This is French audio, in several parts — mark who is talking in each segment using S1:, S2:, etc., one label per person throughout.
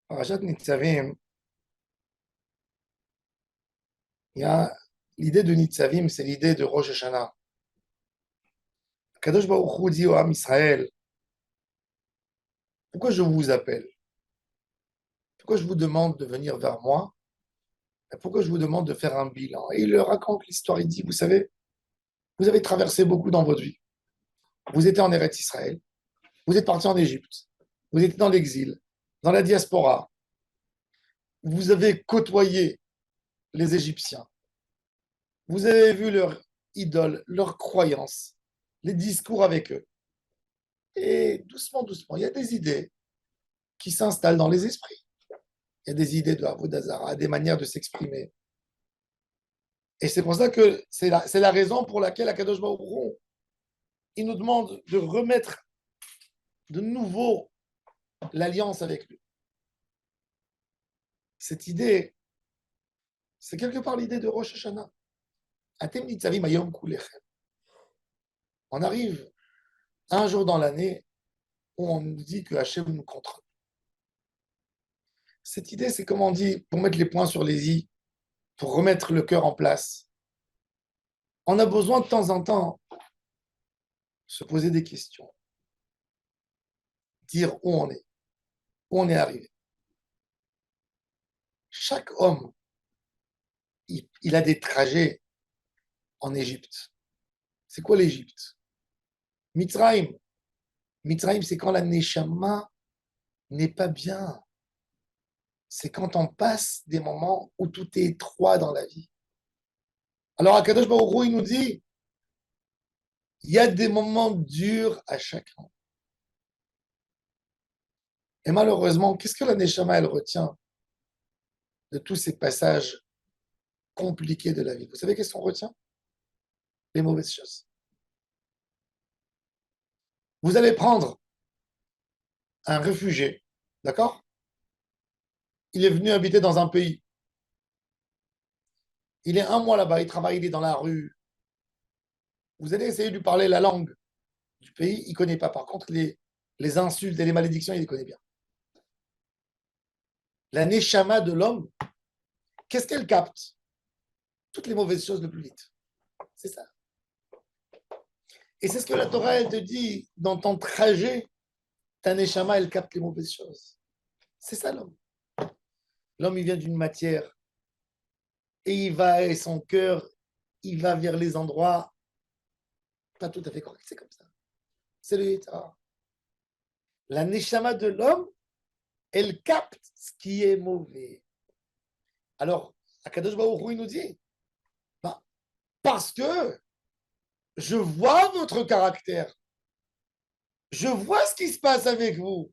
S1: Parashat Nitzavim, il y a l'idée de Nitzavim, c'est l'idée de Rosh Hashanah. Kadosh Baruch Hu dit au Ham Israël, pourquoi je vous appelle? Pourquoi je vous demande de venir vers moi? Et pourquoi je vous demande de faire un bilan? Et il leur raconte l'histoire, il dit, vous savez, vous avez traversé beaucoup dans votre vie. Vous étiez en Eretz Israël, vous êtes parti en Égypte, vous étiez dans l'exil, dans la diaspora, vous avez côtoyé les Égyptiens, vous avez vu leurs idoles, leurs croyances, les discours avec eux. Et doucement, doucement, il y a des idées qui s'installent dans les esprits. Il y a des idées de Avodah des manières de s'exprimer. Et c'est pour ça que c'est la raison pour laquelle Akadosh Baruch Hu, il nous demande de remettre de nouveau l'alliance avec lui. Cette idée, c'est quelque part l'idée de Rosh Hashanah. Atem nitzavim hayom kulechem. On arrive un jour dans l'année où on nous dit que Hachem nous contrôle. Cette idée, c'est comme on dit, pour mettre les points sur les i, pour remettre le cœur en place. On a besoin de temps en temps de se poser des questions, dire où on est arrivé. Chaque homme, il a des trajets en Égypte. C'est quoi l'Égypte? Mitzrayim. Mitzrayim, c'est quand la Neshama n'est pas bien. C'est quand on passe des moments où tout est étroit dans la vie. Alors, Akadosh Baruch Hu, il nous dit, il y a des moments durs à chacun. Et malheureusement, qu'est-ce que la Neshama, elle retient de tous ces passages compliqués de la vie? Vous savez qu'est-ce qu'on retient? Les mauvaises choses. Vous allez prendre un réfugié, d'accord? Il est venu habiter dans un pays. Il est un mois là-bas, il travaille, il est dans la rue. Vous allez essayer de lui parler la langue du pays, il ne connaît pas. Par contre, les insultes et les malédictions, il les connaît bien. La neshama de l'homme, qu'est-ce qu'elle capte? Toutes les mauvaises choses le plus vite. C'est ça. Et c'est ce que la Torah, elle te dit, dans ton trajet, ta neshama, elle capte les mauvaises choses. C'est ça l'homme. L'homme, il vient d'une matière et il va, et son cœur, il va vers les endroits pas tout à fait corrects. C'est comme ça. C'est le Yitzhak. La neshama de l'homme, elle capte ce qui est mauvais. Alors, Akadosh Baruch Hu, il nous dit, bah, parce que je vois votre caractère, je vois ce qui se passe avec vous.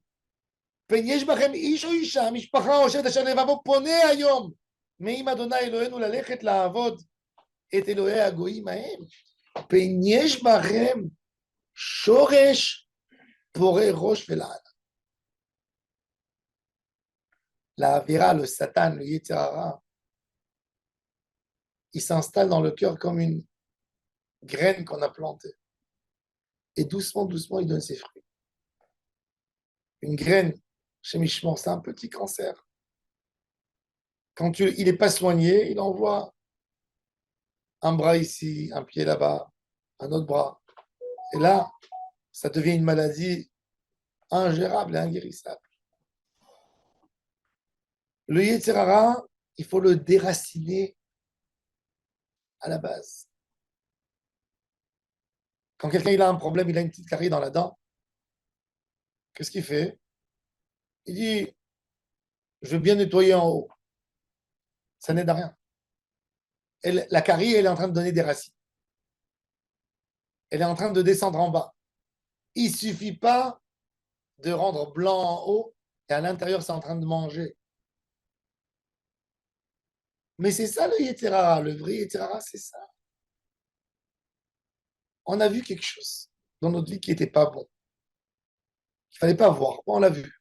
S1: ויש בכם איש או אישה, משפחה או שטח אשר לבבו פונה היום מעם אדוני אלוהינו ללכת לעבוד את אלוהי הגויים ההם. ויש בכם שורש פורה ראש ולענה. L'Avera, le Satan, le Yetzirara, il s'installe dans le cœur comme une graine qu'on a plantée. Et doucement, doucement, il donne ses fruits. Une graine, chez Michemont, c'est un petit cancer. Quand il n'est pas soigné, il envoie un bras ici, un pied là-bas, un autre bras. Et là, ça devient une maladie ingérable et inguérissable. Le Yetzirara, il faut le déraciner à la base. Quand quelqu'un il a un problème, il a une petite carie dans la dent, qu'est-ce qu'il fait? Il dit, je veux bien nettoyer en haut. Ça n'aide à rien. La carie, elle est en train de donner des racines. Elle est en train de descendre en bas. Il ne suffit pas de rendre blanc en haut et à l'intérieur, c'est en train de manger. Mais c'est ça le Yetzirara. Le vrai Yetzirara, c'est ça. On a vu quelque chose dans notre vie qui n'était pas bon. Il ne fallait pas voir. On l'a vu.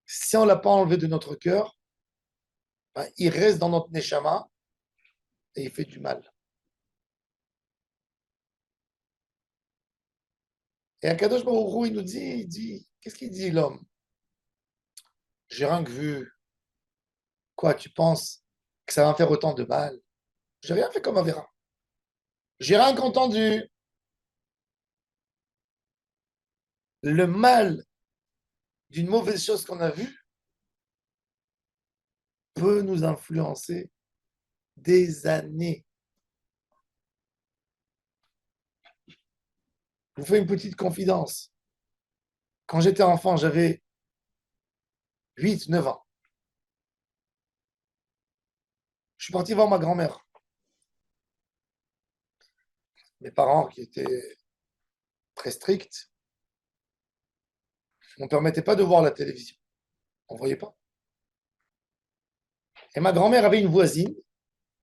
S1: Si on ne l'a pas enlevé de notre cœur, ben, il reste dans notre neshama et il fait du mal. Et Akadosh Baruch Hu, il nous dit, qu'est-ce qu'il dit l'homme? j'ai rien que vu. Quoi, tu penses que ça va me faire autant de mal? J'ai rien fait comme Avera. J'ai rien qu'entendu. Le mal d'une mauvaise chose qu'on a vue peut nous influencer des années. Je vous fais une petite confidence. Quand j'étais enfant, j'avais 8, 9 ans. Je suis parti voir ma grand-mère. Mes parents, qui étaient très stricts, ne me permettaient pas de voir la télévision. On ne voyait pas. Et ma grand-mère avait une voisine.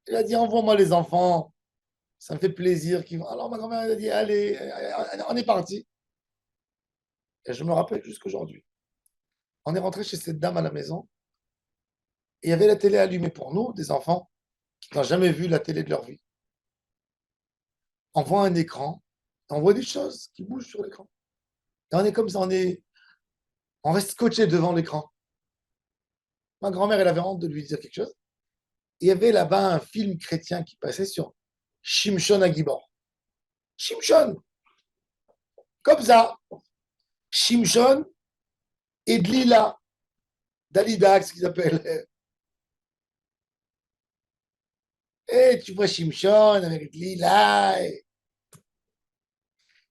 S1: Elle a dit, envoie-moi les enfants. Ça me fait plaisir qu'ils vont. Alors ma grand-mère a dit, allez, on est parti. Et je me rappelle jusqu'aujourd'hui. On est rentré chez cette dame à la maison. Et il y avait la télé allumée pour nous, des enfants qui n'ont jamais vu la télé de leur vie. On voit un écran, on voit des choses qui bougent sur l'écran. Et on est comme ça, on reste scotché devant l'écran. Ma grand-mère, elle avait honte de lui dire quelque chose. Et il y avait là-bas un film chrétien qui passait sur Shimshon Agibor. Shimshon, comme ça. Shimshon et Dlila, Dalida, ce qu'ils appellent. Et tu vois Shimshon avec Dlila.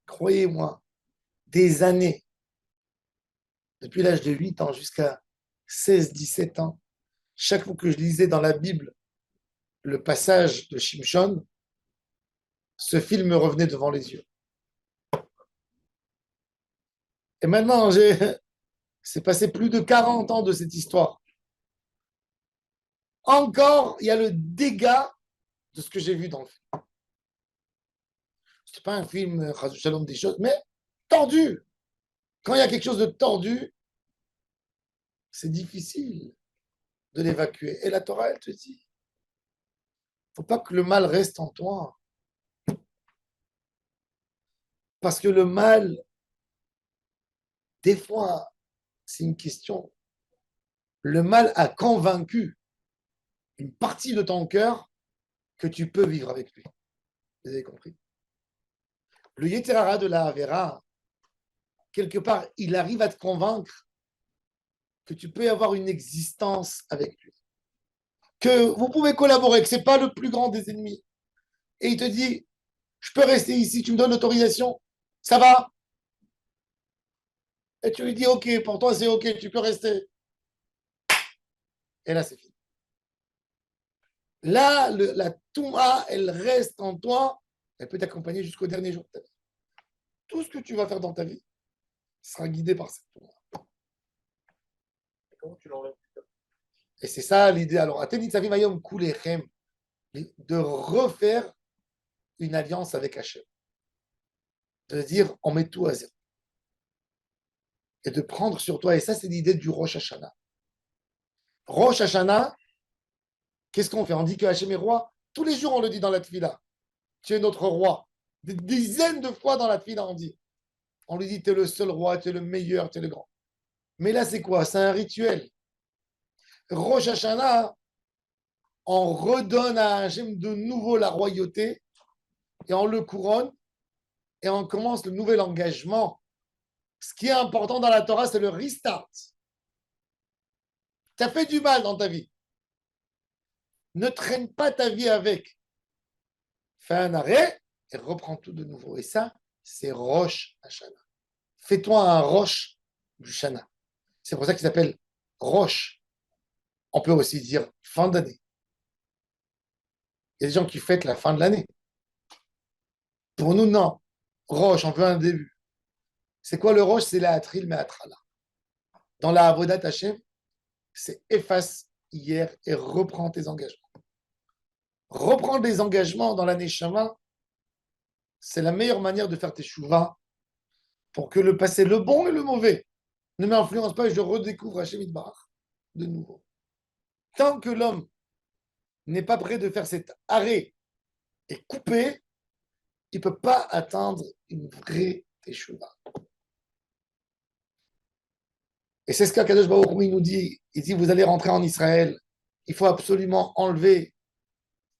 S1: Croyez-moi, des années, depuis l'âge de 8 ans jusqu'à 16, 17 ans, chaque fois que je lisais dans la Bible le passage de Shimshon, ce film me revenait devant les yeux. Et maintenant, c'est passé plus de 40 ans de cette histoire. Encore, il y a le dégât de ce que j'ai vu dans le film. Ce n'est pas un film, Shalom, des choses, mais tordu. Quand il y a quelque chose de tordu, c'est difficile de l'évacuer. Et la Torah, elle te dit, il ne faut pas que le mal reste en toi. Parce que le mal, des fois, c'est une question. Le mal a convaincu une partie de ton cœur que tu peux vivre avec lui. Vous avez compris? Le Yeterara de la Havera, quelque part, il arrive à te convaincre que tu peux avoir une existence avec lui. Que vous pouvez collaborer, que ce n'est pas le plus grand des ennemis. Et il te dit, je peux rester ici, tu me donnes l'autorisation, ça va? Et tu lui dis, ok, pour toi c'est ok, tu peux rester. Et là, c'est fini. Là, la Touma, elle reste en toi, elle peut t'accompagner jusqu'au dernier jour de ta vie. Tout ce que tu vas faire dans ta vie sera guidé par cette Touma.
S2: Comment tu l'enlèves?
S1: Et c'est ça l'idée. Alors, de refaire une alliance avec Hachem. De dire, on met tout à zéro. Et de prendre sur toi. Et ça, c'est l'idée du Rosh Hashanah. Rosh Hashanah, qu'est-ce qu'on fait? On dit que Hachem est roi. Tous les jours, on le dit dans la Tfila. Tu es notre roi. Des dizaines de fois dans la Tfila, on dit. On lui dit, tu es le seul roi, tu es le meilleur, tu es le grand. Mais là, c'est quoi? C'est un rituel. Rosh Hashanah, on redonne à Hachem de nouveau la royauté et on le couronne et on commence le nouvel engagement. Ce qui est important dans la Torah, c'est le restart. Tu as fait du mal dans ta vie. Ne traîne pas ta vie avec. Fais un arrêt et reprends tout de nouveau. Et ça, c'est Rosh Hashanah. Fais-toi un Rosh du Shana. C'est pour ça qu'il s'appelle Rosh. On peut aussi dire fin d'année. Il y a des gens qui fêtent la fin de l'année. Pour nous, non. Rosh, on veut un début. C'est quoi le Rosh? C'est la Atril Me'atrala. Dans la Avodat Hashem, c'est efface hier et reprends tes engagements. Reprendre les engagements dans l'année Shama, c'est la meilleure manière de faire tes chouvas pour que le passé, le bon et le mauvais, ne m'influence pas et je redécouvre Hachem Itbarach de nouveau. Tant que l'homme n'est pas prêt de faire cet arrêt et couper, il ne peut pas atteindre une vraie teshuva. Et c'est ce qu'Akadosh Baruch Hu nous dit. Il dit, vous allez rentrer en Israël. Il faut absolument enlever,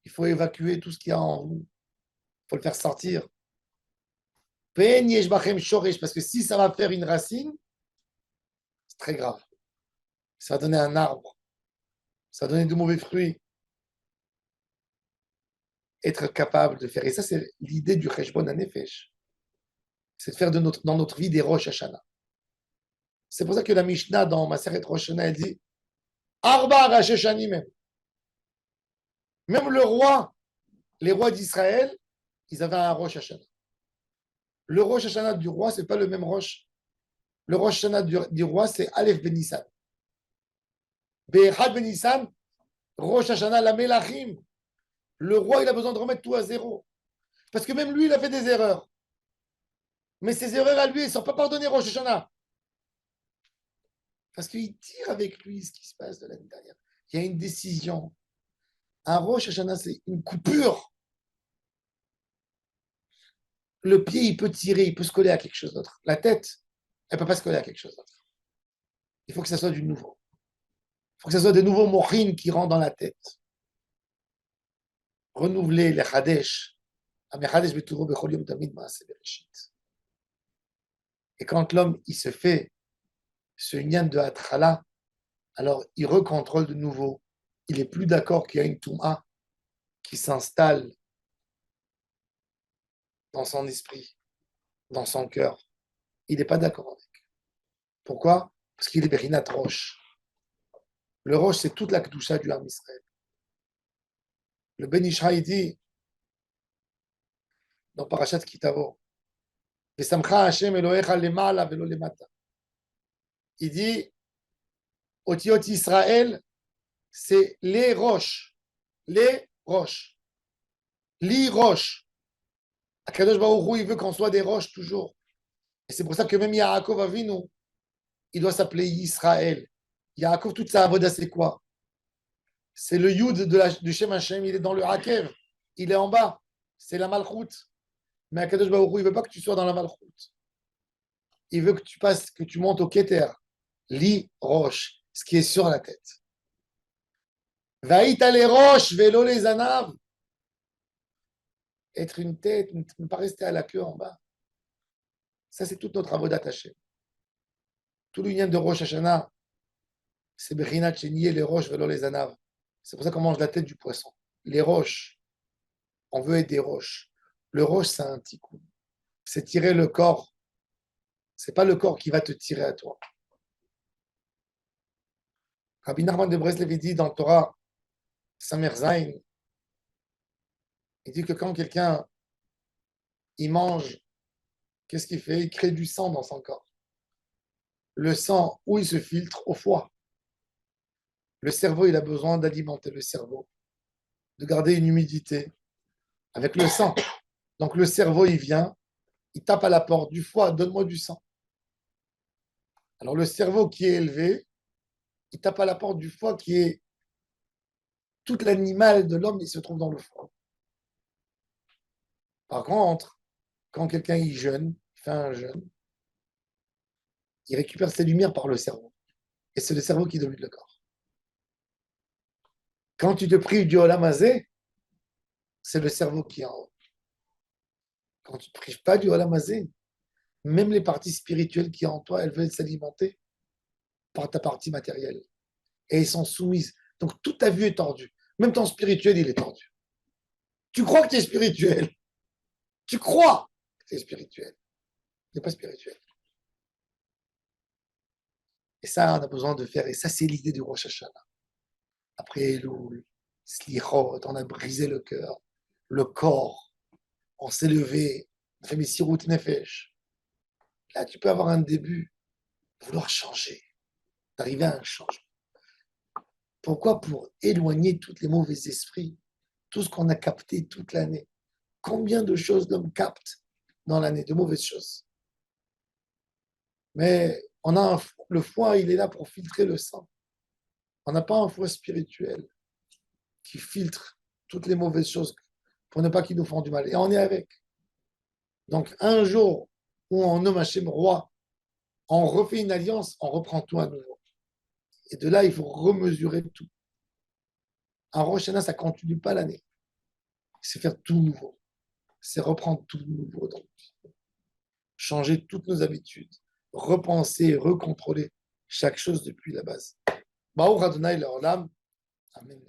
S1: il faut évacuer tout ce qu'il y a en vous. Il faut le faire sortir. Parce que si ça va faire une racine, c'est très grave. Ça va donner un arbre. Ça va donner de mauvais fruits. Être capable de faire. Et ça, c'est l'idée du Cheshbon HaNefesh. C'est de faire dans notre vie des Rosh Hashanah. C'est pour ça que la Mishnah, dans Maseret Rosh Hashanah, elle dit Arba Rosh Hashanah même. Même les rois d'Israël, ils avaient un Rosh Hashanah. Le Rosh Hashanah du roi, ce n'est pas le même Rosh. Le Rosh Hashanah du roi, c'est Aleph Ben Nissan. Be'echad Ben Nissan, Rosh Hashanah la Melachim. Le roi, il a besoin de remettre tout à zéro. Parce que même lui, il a fait des erreurs. Mais ces erreurs à lui, elles ne sont pas pardonnées, Rosh Hashanah. Parce qu'il tire avec lui ce qui se passe de l'année dernière. Il y a une décision. Un Rosh Hashanah, c'est une coupure. Le pied, il peut tirer, il peut se coller à quelque chose d'autre. La tête, elle ne peut pas se coller à quelque chose d'autre. Il faut que ça soit du nouveau. Il faut que ce soit des nouveaux mochines qui rentrent dans la tête. Renouveler les Hadesh. Et quand l'homme, il se fait ce nyan de Hatchala, alors il recontrôle de nouveau. Il n'est plus d'accord qu'il y a une Touma qui s'installe dans son esprit, dans son cœur. Il n'est pas d'accord avec. Pourquoi? Parce qu'il est Berinat Roche. Le Roche, c'est toute la Kedusha du Ham Israël. Le Ben Ishraï dit, dans Parashat Kitavo, Vesamcha Hashem Elohecha lemala velo lemata. Il dit, Otiot Israël, c'est les roches. Les roches. Les roches. Akadosh Baruch Hu, il veut qu'on soit des roches toujours. Et c'est pour ça que même Yaakov Avinu, il doit s'appeler Israël. Yaakov, toute sa avoda, c'est quoi? C'est le Yud du Shem Hashem, il est dans le Hakev. Il est en bas. C'est la Malchut. Mais Akadosh Baruch Hu, il ne veut pas que tu sois dans la Malchut. Il veut que tu passes, que tu montes au Keter. Li roche, ce qui est sur la tête. Vaïta les roches, vélo les anaves. Être une tête, ne pas rester à la queue en bas. Ça, c'est toute notre avodat Hashem. Tout l'union de Rosh Hashanah, c'est Bechinat Chenier, les roches, vélo les anaves. C'est pour ça qu'on mange la tête du poisson. Les roches, on veut être des roches. Le roche, c'est un tikkun. C'est tirer le corps. C'est pas le corps qui va te tirer à toi. Rabbi Nachman de Breslev dit dans le Torah, Samer Zain, il dit que quand quelqu'un il mange, qu'est-ce qu'il fait? Il crée du sang dans son corps. Le sang, où il se filtre? Au foie. Le cerveau, il a besoin d'alimenter le cerveau, de garder une humidité avec le sang. Donc le cerveau, il vient, il tape à la porte du foie, donne-moi du sang. Alors le cerveau qui est élevé, il tape à la porte du foie qui est tout l'animal de l'homme, il se trouve dans le foie. Par contre, quand quelqu'un il jeûne, il fait un jeûne, il récupère ses lumières par le cerveau. Et c'est le cerveau qui domine le corps. Quand tu te prives du Olam Hazé, c'est le cerveau qui est en haut. Quand tu ne te prives pas du Olam Hazé, même les parties spirituelles qui sont en toi, elles veulent s'alimenter par ta partie matérielle. Et elles sont soumises. Donc toute ta vue est tordue. Même ton spirituel, il est tordu. Tu crois que tu es spirituel. Tu crois que tu es spirituel. Tu n'es pas spirituel. Et ça, on a besoin de faire. Et ça, c'est l'idée du Rosh Hashanah. Après Elul, Slichot, on a brisé le cœur, le corps, on s'est levé, on fait Messirut Nefesh. Là, tu peux avoir un début, vouloir changer, d'arriver à un changement. Pourquoi? Pour éloigner tous les mauvais esprits, tout ce qu'on a capté toute l'année. Combien de choses l'homme capte dans l'année, de mauvaises choses. Mais le foie, il est là pour filtrer le sang. On n'a pas un foie spirituel qui filtre toutes les mauvaises choses pour ne pas qu'ils nous font du mal. Et on est avec. Donc, un jour où on nomme Hachem roi, On refait une alliance, on reprend tout à nouveau. Et de là, il faut remesurer tout. Un Rosh Hashanah, ça ne continue pas l'année. C'est faire tout nouveau. C'est reprendre tout nouveau dans notre vie. Changer toutes nos habitudes. Repenser, recontrôler chaque chose depuis la base. Baruch Adonai Leolam. Amen.